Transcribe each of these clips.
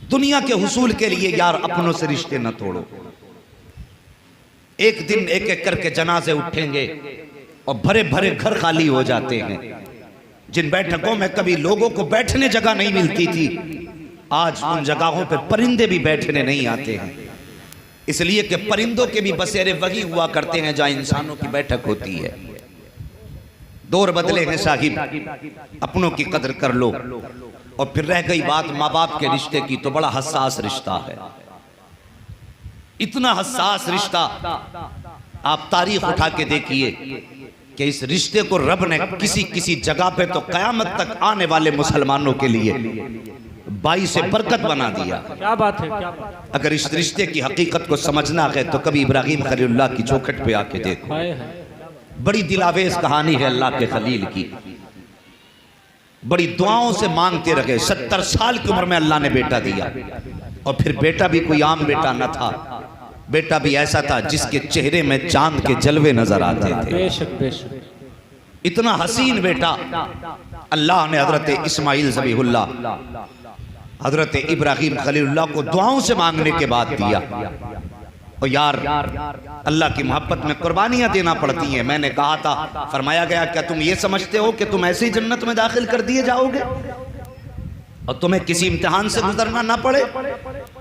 दुनिया के हुसूल के लिए यार अपनों से रिश्ते न तोड़ो। एक दिन एक एक करके जनाजे उठेंगे और भरे भरे घर खाली हो जाते हैं। जिन बैठकों में कभी लोगों को बैठने जगह नहीं मिलती थी, आज उन जगहों पर परिंदे भी बैठने नहीं आते हैं, इसलिए कि परिंदों के भी बसेरे वही हुआ करते हैं जहां इंसानों की बैठक होती है। दौर बदले हैं साहिब, अपनों की कदर कर लो। और फिर रह गई बात माँ बाप के रिश्ते की, तो बड़ा हसास रिश्ता है, इतना हसास रिश्ता। आप तारीख उठा के देखिए कि इस रिश्ते को रब ने किसी किसी जगह पे तो कयामत तक आने वाले मुसलमानों के लिए बाई से बरकत बना दिया। क्या बात है, क्या बात है। अगर इस रिश्ते की हकीकत को समझना है तो कभी इब्राहिम खलीलुल्लाह की चौखट पे आके देखो। बड़ी दिलावेज कहानी है अल्लाह के खलील की। बड़ी दुआओं से मांगते रहे, 70 साल की उम्र में अल्लाह ने बेटा दिया। और फिर बेटा भी कोई आम बेटा न था, बेटा भी ऐसा था जिसके चेहरे में चांद के जलवे नजर आते थे। बेशक बेशक। इतना हसीन बेटा अल्लाह ने हजरत इस्माइल ज़बीहुल्लाह, हजरत इब्राहिम खलीलुल्लाह को दुआओं से मांगने के बाद दिया। और यार अल्लाह की मोहब्बत में कुर्बानियां देना पड़ती हैं। मैंने कहा था, फरमाया गया क्या तुम ये समझते हो कि तुम ऐसे ही जन्नत में दाखिल कर दिए जाओगे और तुम्हें किसी इम्तिहान से गुजरना ना पड़े?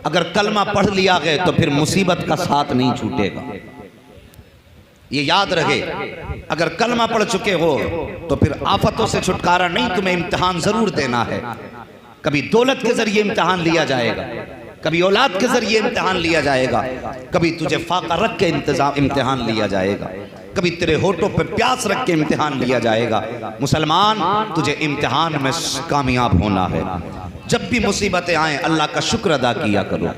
अगर कलमा पढ़ लिया गए तो फिर मुसीबत का साथ नहीं छूटेगा, ये याद रहे। अगर कलमा पढ़ चुके हो तो फिर आफतों से छुटकारा नहीं, तुम्हें इम्तिहान जरूर देना है। कभी दौलत के जरिए इम्तिहान लिया जाएगा, कभी औलाद के जरिए इम्तिहान लिया जाएगा, कभी तुझे फाका रख के इम्तिहान लिया जाएगा, कभी तेरे होठों पे प्यास रख के इम्तिहान लिया जाएगा। मुसलमान, तुझे इम्तिहान में कामयाब होना है। जब भी मुसीबतें आए अल्लाह का शुक्र अदा किया करो,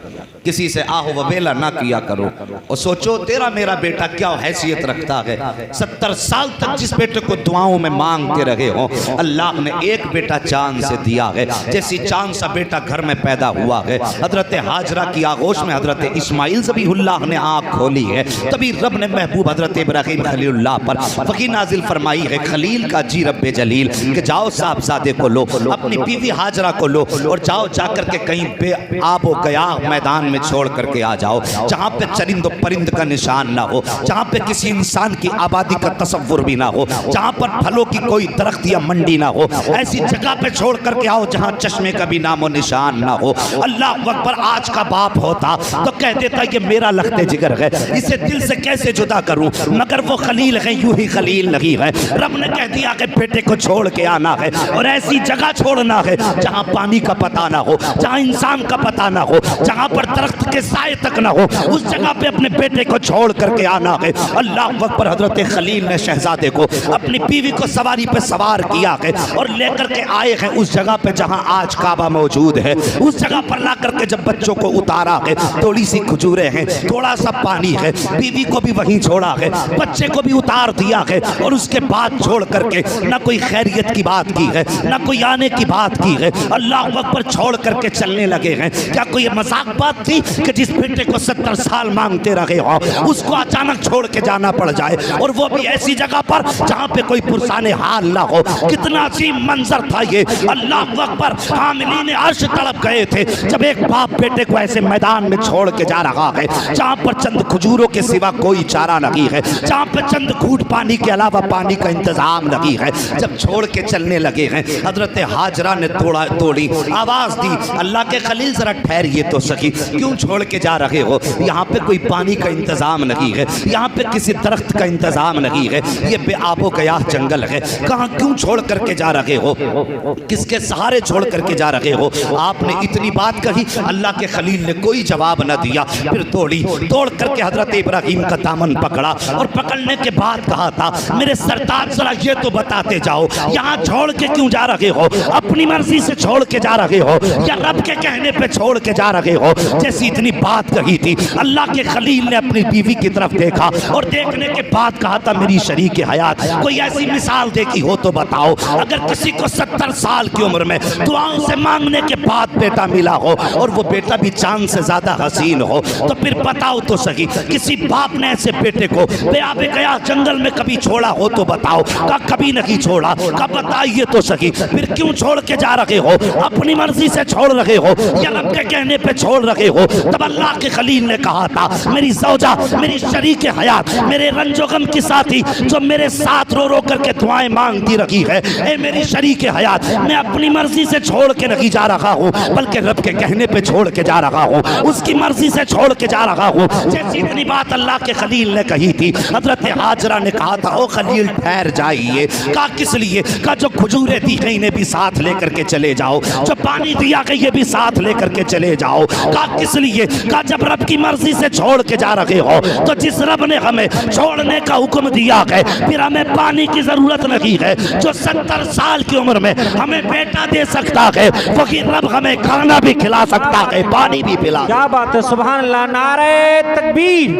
किसी से आहो वबेला ना किया करो। और सोचो तेरा मेरा बेटा क्या हैसियत रखता है। 70 साल तक जिस बेटे को दुआओं में मांगते रहे हो, अल्लाह ने एक बेटा चांद से दिया है। जैसी चांद सा बेटा घर में पैदा हुआ है, हजरत हाजरा की आगोश में हजरत इस्माइल ज़बीहुल्लाह ने आँख खोली है, तभी रब ने महबूब हजरत इब्राहिम खलीलुल्लाह पर वही नाजिल फरमाई है, खलील का जी रब्बे जलील, कि जाओ साहबजादे को लो, अपनी बीवी हाजरा को लो और जाओ जाकर के कहीं पे आबो गया मैदान में छोड़ करके आ जाओ, जहां पे चरिंद परिंद का निशान ना हो, जहां पे किसी इंसान की आबादी का तसव्वुर भी ना हो, जहां पर फलों की कोई दरख्त या मंडी ना हो, ऐसी जगह पे छोड़ करके आओ जहां चश्मे का भी नामो निशान ना हो। अल्लाह अकबर, आज का बाप होता तो कह देता ये मेरा लख्ते जिगर है, इसे दिल से कैसे जुदा करूं, मगर वो खलील है, यूं ही खलील नहीं है। रब ने कह दिया कि बेटे को छोड़ के आना है और ऐसी जगह छोड़ना है जहां पानी का पता ना हो, जहां इंसान का पता ना हो, जहां पर दरख्त के साए तक ना हो, उस जगह पे अपने बेटे को छोड़ करके आना है। अल्लाह अकबर, हजरत खलील ने शहजादे को अपनी बीवी को सवारी पे सवार किया है और लेकर के आए हैं उस जगह पे जहां आज काबा मौजूद है। उस जगह पर ला करके जब बच्चों को उतारा है, थोड़ी सी खजूरें हैं, थोड़ा सा पानी है, बीवी को भी वहीं छोड़ा है, बच्चे को भी उतार दिया है और उसके बाद छोड़ करके ना कोई खैरियत की बात की है, ना कोई आने की बात की है। अल्लाह अकबर, छोड़ करके चलने लगे हैं। क्या कोई मजाक बात थी कि जिस बेटे को 70 साल मांगते रहे हो उसको अचानक छोड़ के जाना पड़ जाए, और वो भी ऐसी जगह पर जहां पे कोई पुरसाने हाल ना हो? कितना अजीम मंजर था ये। अल्लाह अकबर, हामिलीन अर्श तड़प गए थे जब एक बाप बेटे को ऐसे मैदान में छोड़ के जा रहा है जहां पर चंद खजूरों के सिवा कोई चारा नहीं है, जहां पर चंद घूंट पानी के अलावा पानी का इंतजाम नहीं है। जब छोड़ के चलने लगे हैं, हजरत हाजरा ने तोड़ी आवाज दी, अल्लाह के खलील जरा ठहरिए तो सही, क्यों छोड़ के जा रहे हो? यहाँ पे कोई पानी का इंतजाम नहीं है, यहाँ पे किसी दरख्त का इंतजाम नहीं है, ये बेआबो गया जंगल है, कहाँ क्यों छोड़ करके जा रहे हो? किसके सहारे छोड़ करके जा रहे हो? आपने इतनी बात कही, अल्लाह के खलील ने कोई जवाब न दिया। फिर दौड़ करके हजरत इब्राहिम का दामन पकड़ा और पकड़ने के बाद कहा था, मेरे सरताज जरा ये तो बताते जाओ, यहाँ छोड़ के क्यों जा रहे हो? अपनी मर्जी से छोड़ के जा रहे हो या रब के कहने पे छोड़ के जा रहे हो? जैसी इतनी बात कही थी, अल्लाह के खलील ने अपनी बीवी की तरफ देखा और देखने के बाद कहा था मेरी शरीक हयात कोई ऐसी मिसाल देखी हो तो बताओ। अगर किसी को 70 साल की उम्र में दुआओं से मांगने के बाद बेटा मिला हो और वो बेटा भी चांद से ज्यादा हसीन हो, तो फिर बताओ तो सही किसी बाप ने ऐसे बेटे को बेआबे गया जंगल में कभी छोड़ा हो तो बताओ। का कभी नहीं छोड़ा। का बताइए तो सही फिर क्यों छोड़ के जा रहे हो? अपनी मर्जी से छोड़ रहे हो या रब के कहने पे छोड़ रहे हो? तब अल्लाह के खलील ने कहा था मेरी ज़ौजा, मेरी शरीक हयात, मेरे रंजो गम की साथी जो मेरे साथ रो रो करके दुआएं मांगती रही है, ए मेरी शरीक हयात, मैं अपनी मर्जी से छोड़ के नहीं जा रहा हूँ बल्कि रब के कहने पे छोड़ के जा रहा हूँ, उसकी मर्जी से छोड़ के जा रहा हूँ। जैसी इतनी बात अल्लाह के खलील ने कही थी, हजरत हाजरा ने कहा था ओ खलील ठहर जाइए। का किस लिए? का जो खजूरें दी गई ने भी साथ लेकर के चले जाओ, जो पानी दिया गई ये भी साथ लेकर के चले जाओ। का किस लिए? का जब रब की मर्जी से छोड़ के जा रहे हो तो जिस रब ने हमें छोड़ने का हुक्म दिया है फिर हमें पानी की जरूरत नहीं है। जो 70 साल की उम्र में हमें बेटा दे सकता है वही रब हमें खाना भी खिला सकता है, पानी भी पिला। क्या बात है, सुभान अल्लाह। नारे तकबीर,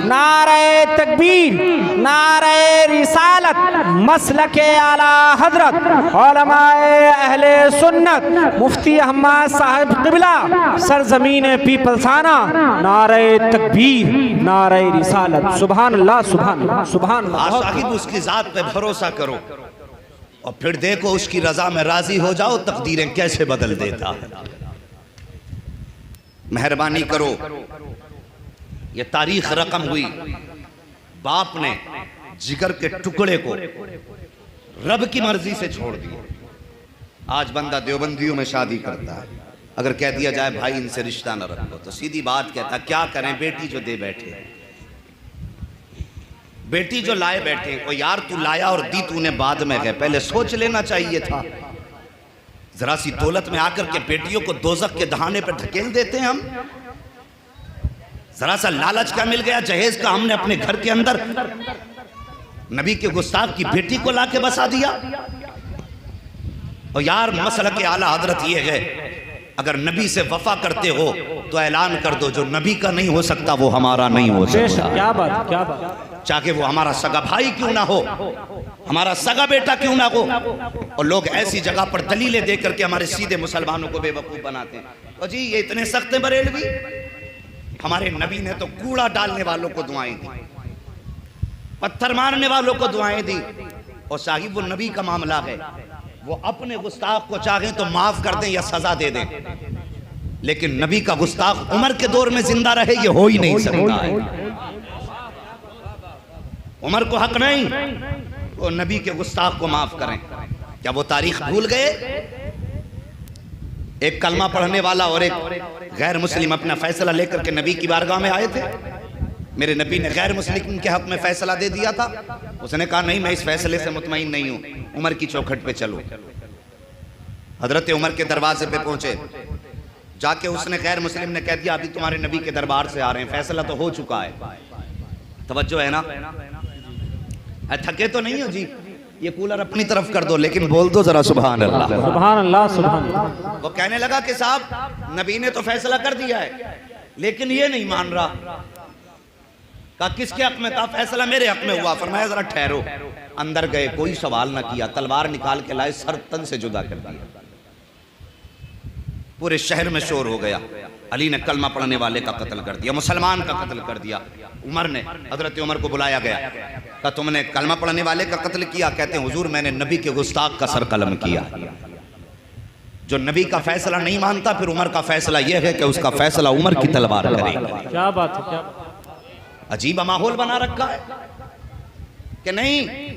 नारे तकबीर, नारे रिसालत, मसलके आला हजरत उलमाए अहले सुन्नत मुफ्ती अहमद साहब क़िबला सरजमीन पीपलसाना। नारे तकबीर, नारे रिसालत। सुभान अल्लाह, सुभान अल्लाह, सुभान अल्लाह। साहिब उसकी जात पे भरोसा करो और फिर देखो उसकी रजा में राजी हो जाओ, तकदीरें कैसे बदल देता है। मेहरबानी करो, ये तारीख रकम हुई, बाप ने जिगर के टुकड़े को रब की मर्जी से छोड़ दिया। आज बंदा देवबंदियों में शादी करता है, अगर कह दिया जाए भाई इनसे रिश्ता न रखो तो सीधी बात कहता क्या करें, बेटी जो दे बैठे, बेटी जो लाए बैठे। ओ यार तू लाया और दी तूने बाद में है, पहले सोच लेना चाहिए था। जरा सी दौलत में आकर के बेटियों को दोजख के दहाने पर ढकेल देते हैं हम। जरा सा लालच क्या मिल गया जहेज का, हमने अपने घर के अंदर नबी के गुस्ताख की बेटी को लाके बसा दिया। और यार मसला के आला हजरत ये है, अगर नबी से वफा करते हो तो ऐलान कर दो जो नबी का नहीं हो सकता वो हमारा नहीं हो सकता। क्या बात, क्या बात। चाहे वो हमारा सगा भाई क्यों ना हो, हमारा सगा बेटा क्यों ना हो। और लोग ऐसी जगह पर दलीलें दे करके हमारे सीधे मुसलमानों को बेवकूफ बनाते हैं। और जी ये इतने सख्त हैं बरेलवी, हमारे नबी ने तो कूड़ा डालने वालों को दुआएं दी, पत्थर मारने वालों को दुआएं दी। और साहिब वो नबी का मामला है, वो अपने गुस्ताख को चाहें तो माफ कर दें या सजा दे दें, लेकिन नबी का गुस्ताख उमर के दौर में जिंदा रहे ये हो ही नहीं सकता है। उमर को हक नहीं वो नबी के गुस्ताख को माफ करें। क्या वो तारीख भूल गए? एक कलमा पढ़ने वाला और एक गैर मुस्लिम अपना फैसला लेकर के नबी की बारगाह में आए थे। मेरे नबी ने गैर मुस्लिम के हक में फैसला दे दिया था। उसने कहा नहीं मैं इस फैसले से मुतमईन नहीं हूं, उमर की चौखट पे चलो। हजरत उमर के दरवाजे पे पहुंचे, जाके उसने गैर मुस्लिम ने कह दिया अभी तुम्हारे नबी के दरबार से आ रहे हैं, फैसला तो हो चुका है। तवज्जो है ना? थके तो नहीं हो जी, ये कूलर अपनी तरफ कर दो लेकिन बोल दो जरा सुभान अल्लाह, सुभान अल्लाह, सुभान अल्लाह। वो कहने लगा कि साहब नबी ने तो फैसला कर दिया है लेकिन ये नहीं मान रहा। कहा किसके हक में? कहा फैसला मेरे हक में हुआ। फरमाया जरा ठहरो। अंदर गए, कोई सवाल ना किया, तलवार निकाल के लाए, सर तन से जुदा कर दिया। पूरे शहर में शोर हो गया, अली ने कलमा पढ़ने वाले का कत्ल कर दिया, मुसलमान का कत्ल कर दिया। उमर ने, हजरत उमर को बुलाया गया, कहा तुमने कलमा पढ़ने वाले का कत्ल किया? कहते हैं हुजूर मैंने नबी के गुस्ताख का सर कलम किया। जो नबी का फैसला नहीं मानता फिर उमर का फैसला यह है कि उसका फैसला उमर की तलवार करे। क्या बात है, क्या अजीब माहौल बना रखा है कि नहीं।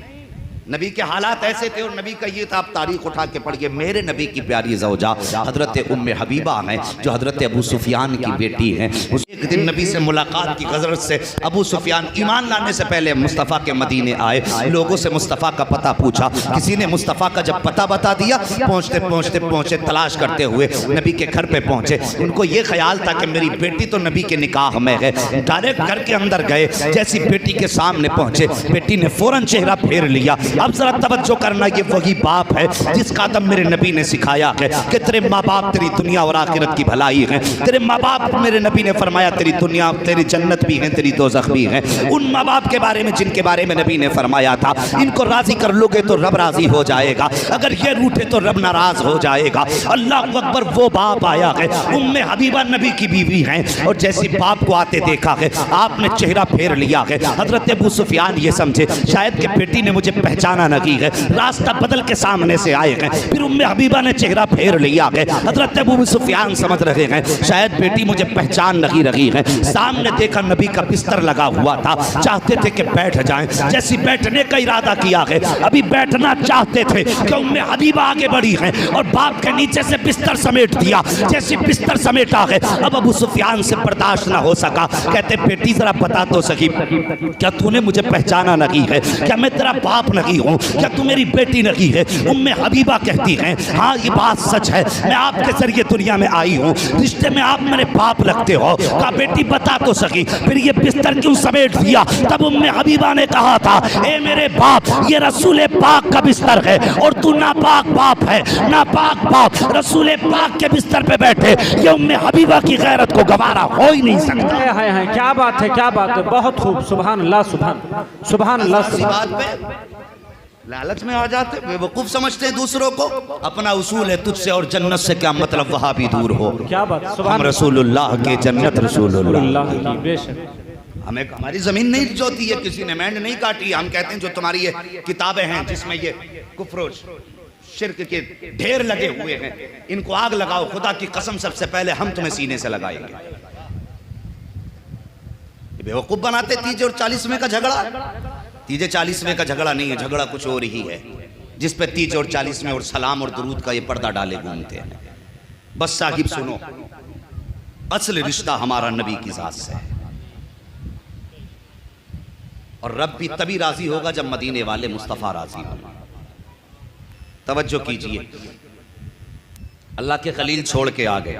नबी के हालात ऐसे थे और नबी का ये था, आप तारीख उठा के पढ़िए। मेरे नबी की प्यारी ज़ौजा हजरत उम्मे हबीबा हैं जो हजरत अबू सुफियान की बेटी हैं। उस एक दिन नबी से मुलाकात की गजरत से अबू सुफियान ईमान लाने से पहले मुस्तफ़ा के मदीने आए, लोगों से मुस्तफ़ा का पता पूछा। किसी ने मुस्तफ़ा का जब पता बता दिया, पहुँचते पहुँचते पहुँचे, तलाश करते हुए नबी के घर पर पहुँचे। उनको ये ख्याल था कि मेरी बेटी तो नबी के निकाह में है। डायरेक्ट घर के अंदर गए, जैसी बेटी के सामने पहुँचे बेटी ने फ़ौरन चेहरा फेर लिया, अब जरा तवज्जो करना, ये वही बाप है जिसका दम मेरे नबी ने सिखाया है कि तेरे माँ बाप तेरी दुनिया और आखिरत की भलाई है। तेरे माँ बाप, मेरे नबी ने फरमाया, तेरी दुनिया, तेरी जन्नत भी है, तेरी दोज़ख भी है। उन माँ बाप के बारे में जिनके बारे में नबी ने फरमाया था, इनको राजी कर लोगे तो रब राजी हो जाएगा, अगर ये रूठे तो रब नाराज हो जाएगा। अल्लाह अकबर, वो बाप आया है, उम्मे हबीबा नबी की बीवी हैं, और जैसी बाप को आते देखा है आपने चेहरा फेर लिया है। हजरत अबू सुफियान ये समझे शायद कि बेटी ने मुझे पहचाना नहीं है, रास्ता बदल के सामने से आए हैं। फिर उम्मे हबीबा ने चेहरा फेर लिया है। हजरत अबू सुफियान समझ रहे हैं शायद बेटी मुझे पहचान नहीं रही है। सामने देखा नबी का बिस्तर लगा हुआ था, चाहते थे कि बैठ जाएं। जैसी बैठने का इरादा किया है, अभी बैठना चाहते थे कि उम्मे हबीबा आगे बढ़ी हैं और बाप के नीचे से बिस्तर समेट दिया। जैसी बिस्तर समेटा है, अब अबू सुफियान से बर्दाश्त ना हो सका। कहते बेटी जरा बता तो सकी, क्या तूने मुझे पहचाना नहीं है? क्या मैं तेरा बाप नहीं हूँ? क्या तू मेरी बेटी नहीं है? उम्मे हबीबा कहती हैं हाँ ये बात सच है, मैं आपके जरिए दुनिया में आई हूँ, रिश्ते में आप मेरे बाप लगते हो। कहा बेटी बता तो सकी, फिर ये बिस्तर क्यों समेट दिया? तब उम्मे हबीबा ने कहा था, ए मेरे बाप, ये रसूल पाक का बिस्तर है और तू नापाक बाप है। नापाक बाप रसूल पाक के बिस्तर पे बैठे, ये उम्मे हबीबा की गैरत को गवारा हो ही नहीं सकता। है क्या बात है, क्या बात है, बहुत खूब, सुभान अल्लाह, सुभान अल्लाह। बात पे लालच में आ जाते, बेवकूफ समझते हैं दूसरों को। अपना उसूल है तुझसे और जन्नत से क्या मतलब, वहां भी दूर हो। क्या बात, हम रसूलुल्लाह के जन्नत रसूलुल्लाह की बेशक। हमें हमारी जमीन नहीं जोती है, किसी ने मैंड नहीं काटी है। हम कहते हैं जो तुम्हारी ये किताबें हैं जिसमें ये कुफ्र शिर्क के ढेर लगे हुए हैं, इनको आग लगाओ, खुदा की कसम सबसे पहले हम तुम्हें सीने से लगाएंगे। बेवकूफ बनाते। तीजे और 40वें का झगड़ा, तीजे 40वें का झगड़ा नहीं है, झगड़ा कुछ और ही है, जिस पे तीजे और 40वें और सलाम और दुरूद का ये पर्दा डाले घूमते हैं। बस साहिब सुनो, असल रिश्ता हमारा नबी की जात से है, और रब भी तभी राजी होगा जब मदीने वाले मुस्तफ़ा राजी होगा। तवज्जो कीजिए, अल्लाह के खलील छोड़ के आ गए।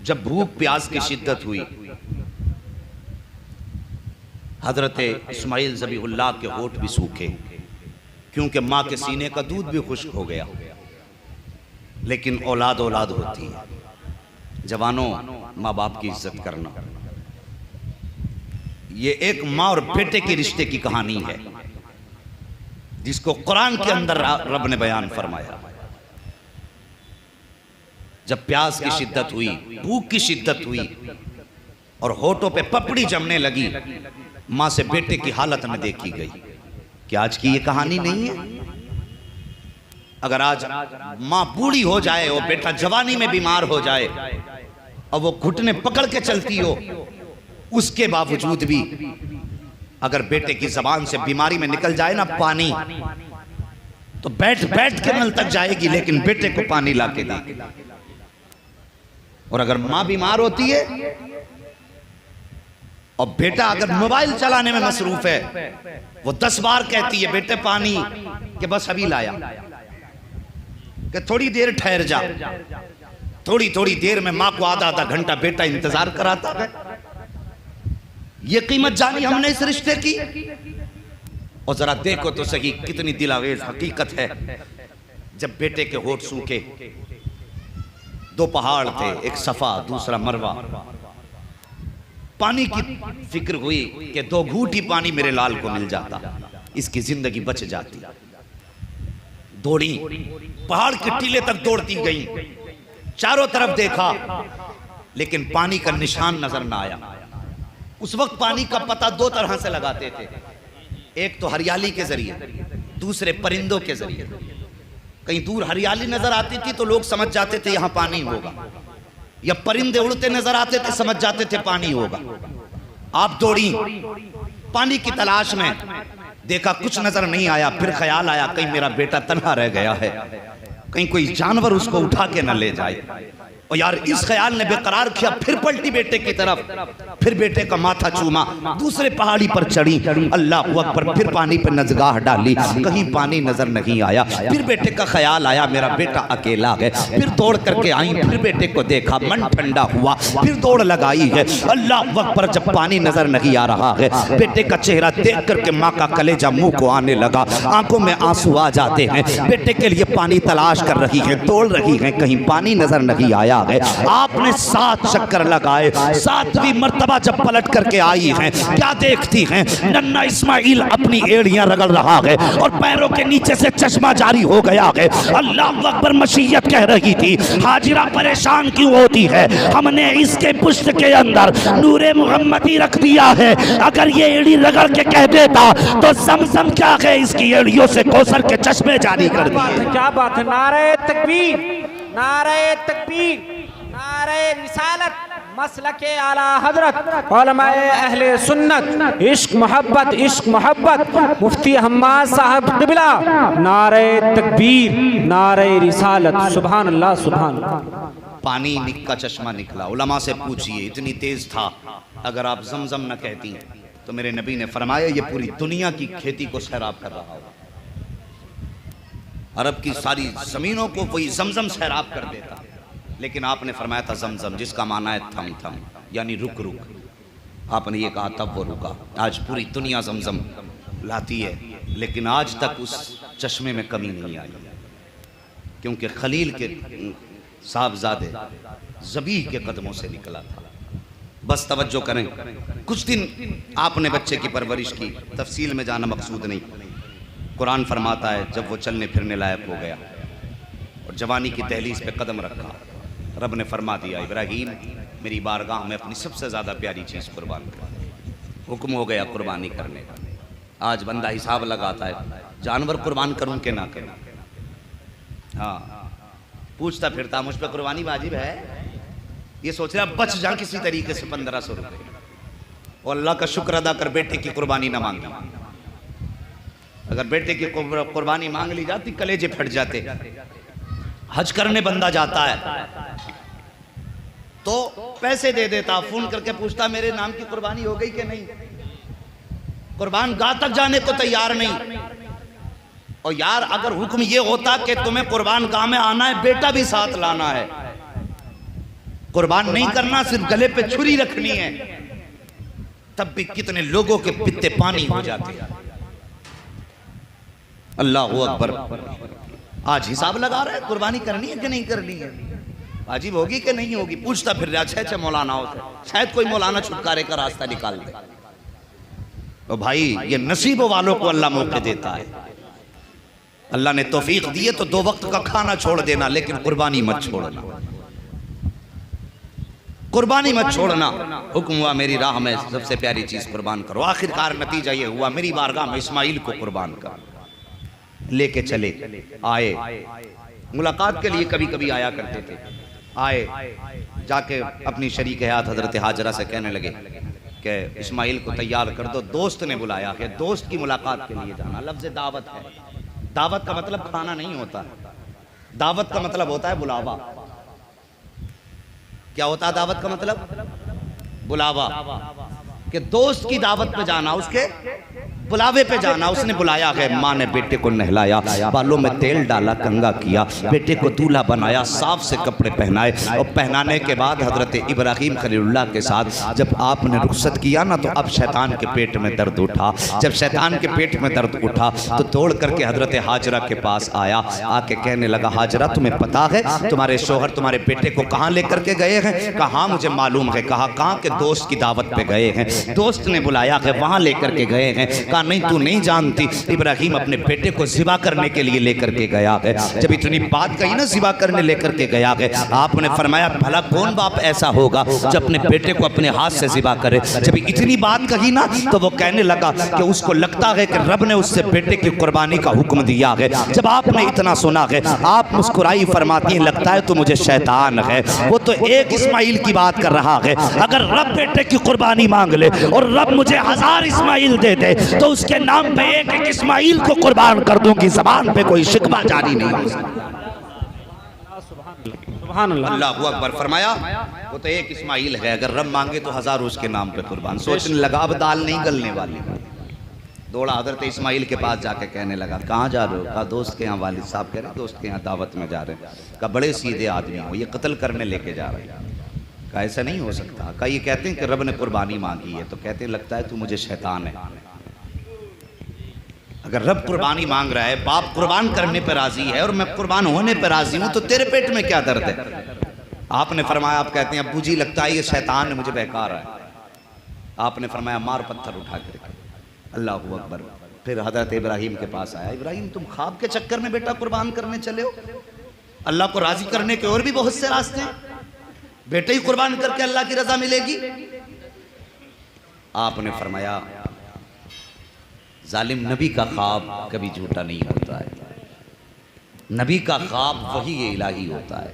जब भूख प्यास की शिद्दत हुई, हजरत इस्माइल ज़बीहुल्लाह के होठ भी सूखे, क्योंकि माँ के सीने का दूध भी खुश्क हो गया। लेकिन औलाद औलाद होती है। जवानों, माँ बाप की इज्जत करना, ये एक माँ और बेटे के रिश्ते की कहानी है, जिसको कुरान के अंदर रब ने बयान फरमाया। जब प्यास की शिद्दत हुई, भूख की शिद्दत हुई और होठों पे पपड़ी जमने लगी, माँ से बेटे की हालत न देखी गई। क्या आज की ये कहानी नहीं है? अगर आज माँ बूढ़ी हो जाए और बेटा जवानी में बीमार हो जाए और वो घुटने पकड़ के चलती हो, उसके बावजूद भी अगर बेटे की जबान से बीमारी में निकल जाए ना पानी, तो बैठ बैठ के नल तक जाएगी, लेकिन बेटे को पानी ला के देगी। और अगर माँ बीमार होती है और बेटा अगर मोबाइल चलाने में मसरूफ है, वो 10 बार कहती है बेटे पानी, कि बस अभी लाया, कि थोड़ी देर ठहर जा। थोड़ी थोड़ी देर में माँ को आधा आधा घंटा बेटा इंतजार कराता है। ये कीमत जानी हमने इस रिश्ते की। और जरा देखो तो सही कितनी दिलावेज हकीकत है। जब बेटे के होठ सूखे, 2 पहाड़ थे, एक सफा दूसरा मरवा, पानी की फिक्र हुई कि 2 घूंट ही पानी मेरे लाल को मिल जाता, इसकी जिंदगी बच जाती। दौड़ी, पहाड़ के टीले तक दौड़ती गई, चारों तरफ देखा, लेकिन पानी का निशान नजर ना आया। उस वक्त पानी का पता 2 तरह से लगाते थे, एक तो हरियाली के जरिए, दूसरे परिंदों के जरिए। कहीं दूर हरियाली नजर आती थी तो लोग समझ जाते थे यहां पानी होगा, या परिंदे उड़ते नजर आते थे, समझ जाते थे पानी होगा। आप दौड़ी पानी की तलाश में, देखा कुछ नजर नहीं आया, फिर ख्याल आया कहीं मेरा बेटा तन्हा रह गया है। कहीं कोई जानवर उसको उठा के न ले जाए। और यार इस ख्याल ने बेकरार किया, फिर पलटी बेटे की तरफ, फिर बेटे का माथा चूमा, दूसरे पहाड़ी पर चढ़ी, अल्लाह अकबर, फिर पानी पर नजगाह डाली, कहीं पानी नजर नहीं आया। फिर बेटे का ख्याल आया मेरा बेटा अकेला है, फिर दौड़ करके आई, फिर बेटे को देखा, मन ठंडा हुआ, फिर दौड़ लगाई है, अल्लाह अकबर, जब पानी नजर नहीं आ रहा है, बेटे का चेहरा देख करके माँ का कलेजा मुंह को आने लगा, आंखों में आंसू आ जाते हैं, बेटे के लिए पानी तलाश कर रही है, दौड़ रही है, कहीं पानी नजर नहीं आया। आपने 7 चक्कर लगाए, 7वीं मर्तबा जब पलट करके आई हैं, क्या देखती हैं? नन्ना इस्माइल अपनी एड़ियां रगड़ रहा है और पैरों के नीचे से चश्मा जारी हो गया है। अल्लाह अकबर, मशीयत कह रही थी, हाजिरा परेशान क्यों होती है? हमने इसके पुष्ट के अंदर नूरे मुहम्मदी रख दिया है, अगर ये एड़ी रगड़ के कह देता तो समसम क्या है, इसकी एड़ियों से कौसर के चश्मे जारी कर दिए। क्या बात है, नारे तकबीर, नारे तकबीर, नारे रिसालत, मसलके आला हजरत, उलमाए अहले सुन्नत, इश्क मोहब्बत, इश्क मोहब्बत, मुफ्ती हम्माद साहब क़िबला, नारे तकबीर, नारे रिसालत, सुभान अल्लाह, सुभान अल्लाह। पानी का चश्मा निकला। उलमा से पूछिए, इतनी तेज था, अगर आप जमजम न कहती तो मेरे नबी ने फरमाया ये पूरी दुनिया की खेती को सैराब कर रहा होगा। अरब की सारी जमीनों को वही जमजम सैराब कर देता, लेकिन आपने फरमाया था जमजम, जिसका माना है थम थम, यानी रुक रुक। आपने ये कहा तब वो रुका। आज पूरी दुनिया जमजम लाती है, लेकिन आज तक उस चश्मे में कमी नहीं आई, क्योंकि खलील के साहबजादे ज़बीह के कदमों से निकला था। बस तवज्जो करें, कुछ दिन आपने बच्चे की परवरिश की, तफसील में जाना मकसूद नहीं। कुरान फरमाता है जब वो चलने फिरने लायक हो गया और जवानी की दहलीज पे कदम रखा, रब ने फरमा दिया, इब्राहीम मेरी बारगाह में अपनी सबसे ज़्यादा प्यारी चीज़ कुर्बान कर। हुक्म हो गया कुर्बानी करने का। आज बंदा हिसाब लगाता है, जानवर कुर्बान करूं कि ना करूं। हाँ, पूछता फिरता मुझ पर कुर्बानी वाजिब है, ये सोच रहा बच जा किसी तरीके से 1500 रुपये। और अल्लाह का शुक्र अदा कर बेटे की कुर्बानी ना मांगी। अगर बेटे की कुर्बानी मांग ली जाती कलेजे फट जाते। हज करने बंदा जाता है तो पैसे दे देता, फोन करके पूछता मेरे नाम की कुर्बानी हो गई कि नहीं। कुर्बान गाह तक जाने को तैयार नहीं। और यार अगर हुक्म ये होता कि तुम्हें कुर्बान गाह में आना है, बेटा भी साथ लाना है, कुर्बान नहीं करना, सिर्फ गले पे छुरी रखनी है, तब भी कितने लोगों के पित्ते पानी हो जाते हैं। अल्लाह अकबर। आज हिसाब लगा रहे हैं कुर्बानी करनी है कि नहीं करनी है, वाजिब होगी कि नहीं होगी। पूछता फिर रहा छह मौलानाओं से, शायद कोई मौलाना छुटकारे का रास्ता निकाल दे। तो भाई ये नसीब वालों को अल्लाह मौके देता है। अल्लाह ने तौफीक दी है तो 2 वक्त का खाना छोड़ देना, लेकिन कुर्बानी मत छोड़ना, कुर्बानी मत छोड़ना। हुक्म हुआ मेरी राह में सबसे प्यारी चीज कुर्बान करो। आखिरकार नतीजा ये हुआ, मेरी बारगाह में इस्माइल को कुर्बान कर लेके चले आए। मुलाकात के लिए कभी कभी आया करते थे। आए, जाके अपनी शरीक हयात हजरत हाजरा से कहने लगे कि इस्माइल को तैयार कर दो, दोस्त ने बुलाया है, दोस्त की मुलाकात के लिए जाना। लफ्ज़ दावत है, दावत का मतलब खाना नहीं होता, दावत का मतलब होता है बुलावा। क्या होता है दावत का मतलब? बुलावा, कि दोस्त की दावत पे जाना, उसके बुलावे पे जाना। उसने बुलाया है, माँ ने बेटे को नहलाया, बालों में तेल डाला, कंगा किया, बेटे को दूल्हा बनाया, साफ से कपड़े पहनाए। और पहनाने के बाद हजरत इब्राहीम खलीलुल्लाह के साथ जब आपने रुखसत किया ना, तो अब शैतान के पेट में दर्द उठा। जब शैतान के पेट में दर्द उठा तो दौड़ करके हजरत हाजरा के पास आया, आके कहने लगा, हाजरा तुम्हें पता है तुम्हारे शोहर तुम्हारे बेटे को कहाँ लेकर के गए हैं? कहा हाँ मुझे मालूम है। कहा कहाँ के? दोस्त की दावत पे गए हैं, दोस्त ने बुलाया है, वहाँ लेकर के गए हैं। नहीं तू नहीं जानती, इब्राहीम अपने बेटे को ज़िबा करने के लिए लेकर के गया है। जब इतनी बात कही ना, ज़िबा करने लेकर के गया है, आपने फरमाया भला कौन बाप ऐसा होगा जो अपने बेटे को अपने हाथ से ज़िबा करे। जब इतनी बात कही ना, तो वो कहने लगा कि उसको लगता है कि रब ने उससे बेटे की कुर्बानी का हुक्म दिया है। जब आपने इतना सुना है, आप मुस्कुराई, फरमाती है लगता है तो मुझे शैतान है, वो तो एक इस्माइल की बात कर रहा है। अगर रब बेटे की कुर्बानी मांग ले और रब मुझे 1000 इस्माइल दे दे, तो उसके नाम पे एक एक इस्माइल को कुर्बान कर दूंगी, ज़बान पे कोई शिकवा जारी नहीं हो सकता। सुभान अल्लाह। अल्लाहू अकबर। फरमाया वो तो एक इस्माइल है, अगर रब मांगे तो 1000 उसके नाम पे कुर्बान। सोचने लगा अब दाल नहीं गलने वाली। दौड़ा हजरत इस्माइल के पास जाके कहने लगा कहाँ जा रहे हो? कहा दोस्त के यहाँ, वालिद साहब कह रहे दोस्त के यहाँ दावत में जा रहे हैं। कहा बड़े सीधे आदमी हो, ये कत्ल करने लेके जा रहे हैं। कहा ऐसा नहीं हो सकता। कहा ये कहते हैं कि रब ने कुर्बानी मांगी है, तो कहते हैं लगता है तू मुझे शैतान है। अगर रब कुर्बानी मांग रहा है, बाप कुर्बान करने पर राजी है और मैं कुर्बान होने पर राजी हूं, तो तेरे पेट में क्या दर्द है? आपने फरमाया, आप कहते हैं अब्बू जी लगता है ये शैतान है, मुझे बहका रहा है। आपने फरमाया मार पत्थर उठा करके। अल्लाहू अकबर। फिर हजरत इब्राहिम के पास आया, इब्राहिम तुम ख्वाब के चक्कर में बेटा कुर्बान करने चले हो? अल्लाह को राजी करने के और भी बहुत से रास्ते हैं, बेटे ही कुर्बान करके अल्लाह की रजा मिलेगी। आपने फरमाया जालिम नबी का ख्वाब कभी झूठा नहीं होता है, नबी का ख्वाब वही इलाही होता है।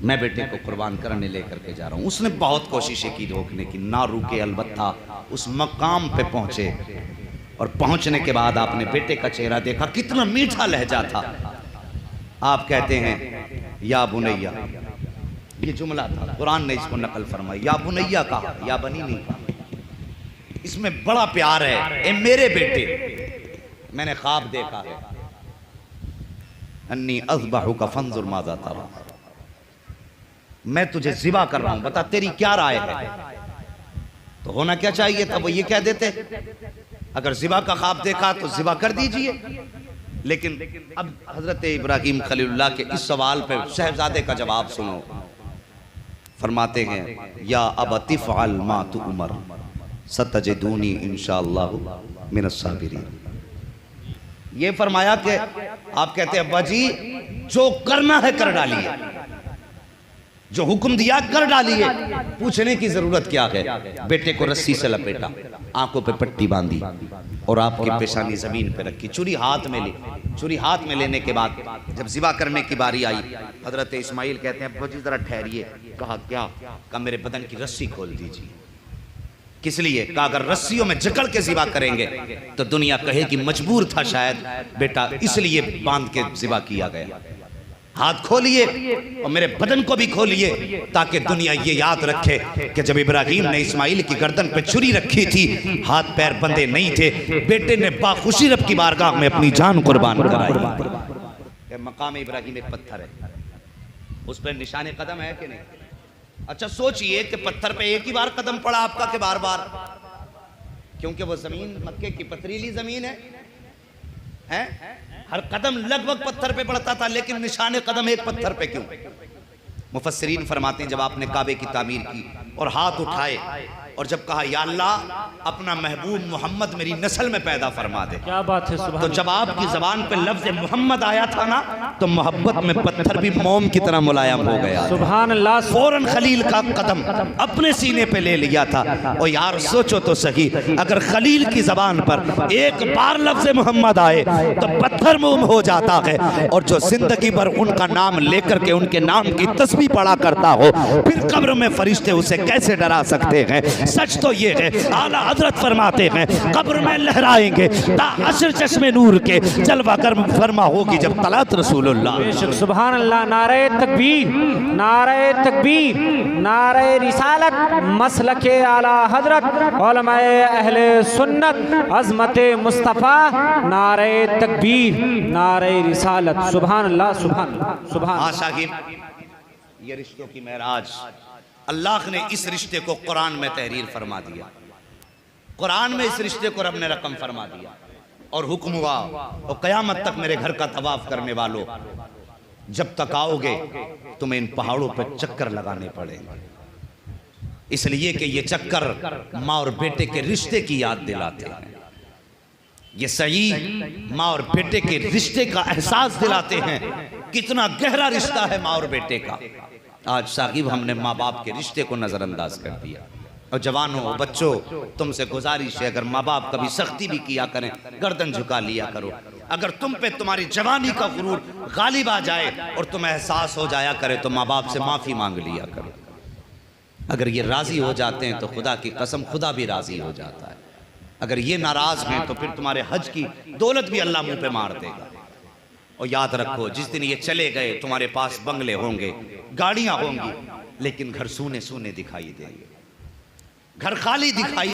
मैं बेटे को कुर्बान करने लेकर के जा रहा हूँ। उसने बहुत कोशिशें की रोकने की, ना रुके, अलबत्ता उस मकाम पे पहुंचे। और पहुंचने के बाद आपने बेटे का चेहरा देखा, कितना मीठा लहजा था। आप कहते हैं या बुनैया, ये जुमला था, कुरान ने इसको नकल फरमाई। या बुनैया कहा, या बनी नहीं कहा। इसमें बड़ा प्यार है। ए मेरे बेटे, मैंने ख्वाब देखा है, अन्नी अज़बहु का फंजुर माज़ा तरा, मैं तुझे ज़िबा कर रहा हूं, बता तेरी क्या राय है? तो होना क्या चाहिए था? वो ये कह देते अगर ज़िबा का ख्वाब देखा तो ज़िबा कर दीजिए। लेकिन अब हजरत इब्राहिम खलीलुल्लाह के इस सवाल पर शहजादे का जवाब सुनो। फरमाते हैं या अबती फ़अल मा तु उमर सतजदूनी इंशाअल्लाहु मिनस साबिरीन। ये फरमाया कि आप कहते हैं अब्बा जी जो करना है कर डालिए, जो हुक्म दिया कर डालिए, पूछने की जरूरत क्या है? बेटे को रस्सी से लपेटा, आंखों पे पट्टी बांधी और आपकी पेशानी जमीन पे रखी, छुरी हाथ में ली। छुरी हाथ में लेने के बाद जब ज़िबा करने की बारी आई, हजरत इस्माइल कहते हैं अब्बा जी जरा ठहरिए। कहा क्या? कहा मेरे बदन की रस्सी खोल दीजिए। किस लिए? कहा अगर रस्सियों में जकड़ के ज़िबा करेंगे तो दुनिया कहे कि मजबूर था शायद बेटा, इसलिए बांध के ज़िबा किया गया। हाथ खोलिए और मेरे बदन को भी खोलिए, ताकि दुनिया ये याद रखे कि जब इब्राहिम ने इस्माइल की गर्दन पे छुरी रखी थी, हाथ पैर बंधे नहीं थे, बेटे ने बाखुशी रब की बारगाह में अपनी जान कुर्बान कराई। मकाम इब्राहिम एक पत्थर है, उस पर निशाने कदम है कि नहीं? अच्छा सोचिए कि पत्थर पे एक ही बार कदम पड़ा आपका कि बार बार? क्योंकि वो जमीन मक्के की पथरीली जमीन है? हर कदम लगभग पत्थर पे पड़ता था, लेकिन निशाने कदम एक पत्थर पे क्यों? मुफस्सिरीन फरमाते हैं जब आपने काबे की तामीर की और हाथ उठाए और जब कहा या अल्लाह अपना महबूब मोहम्मद मेरी नस्ल में पैदा फरमा दे, क्या बात है, सुभान। तो जब आपकी जबान पे लफ्ज मोहम्मद आया था ना, तो मोहब्बत में पत्थर भी मोम की तरह मुलायम हो गया। सुभान अल्लाह। फौरन खलील का कदम अपने सीने पे ले लिया था। और यार सोचो तो सही, अगर खलील की जबान पर एक बार लफ्ज मोहम्मद आए तो पत्थर मोम हो जाता है, और जो जिंदगी भर उनका नाम लेकर के उनके नाम की तस्बीह पढ़ा करता हो, फिर कब्र में फरिश्ते उसे कैसे डरा सकते हैं? सच तो ये है, आला हजरत फरमाते हैं कब्र में लहराएंगे ताअशर चश्मे नूर के, जलवा कर फरमा होगी जब तलात रसूलुल्लाह। बेशक, सुभान अल्लाह। नारे तकबीर, नारे तकबीर, नारे रिसालत, मसलके आला हजरत, उलमाए अहले सुन्नत, अज़मते मुस्तफ़ा, नारे तकबीर, नारे रिसालत। सुभान अल्लाह, सुभान अल्लाह, सुभान। हाँ साहिब, ये रिश्तों की महराज, अल्लाह ने इस रिश्ते को कुरान में तहरीर फरमा दिया। कुरान में इस रिश्ते को रब ने रकम फरमा दिया और हुक्म हुआ और क़यामत तक मेरे घर का तवाफ करने वालों, जब तक आओगे तुम्हें इन पहाड़ों पर चक्कर लगाने पड़ेंगे, इसलिए कि ये चक्कर माँ और बेटे के रिश्ते की याद दिलाते हैं। ये सही माँ और बेटे के रिश्ते का एहसास दिलाते हैं, कितना गहरा रिश्ता है माँ और बेटे का। आज साहिब हमने माँ बाप के रिश्ते को नज़रअंदाज कर दिया। और जवानों, बच्चों, तुमसे गुजारिश है अगर माँ बाप कभी सख्ती भी किया करें, गर्दन झुका लिया करो। अगर तुम पे तुम्हारी जवानी का गुरूर गालिब आ जाए और तुम्हें एहसास हो जाया करे तो माँ बाप से माफ़ी मांग लिया करो। अगर ये राज़ी हो जाते हैं तो खुदा की कसम खुदा भी राज़ी हो जाता है। अगर ये नाराज़ हैं तो फिर तुम्हारे हज की दौलत भी अल्लाह मुँह पे मार देगा। और याद रखो, जिस दिन ये चले गए तुम्हारे पास बंगले होंगे, गाड़ियां होंगी, लेकिन घर सूने सूने दिखाई देंगे, घर खाली दिखाई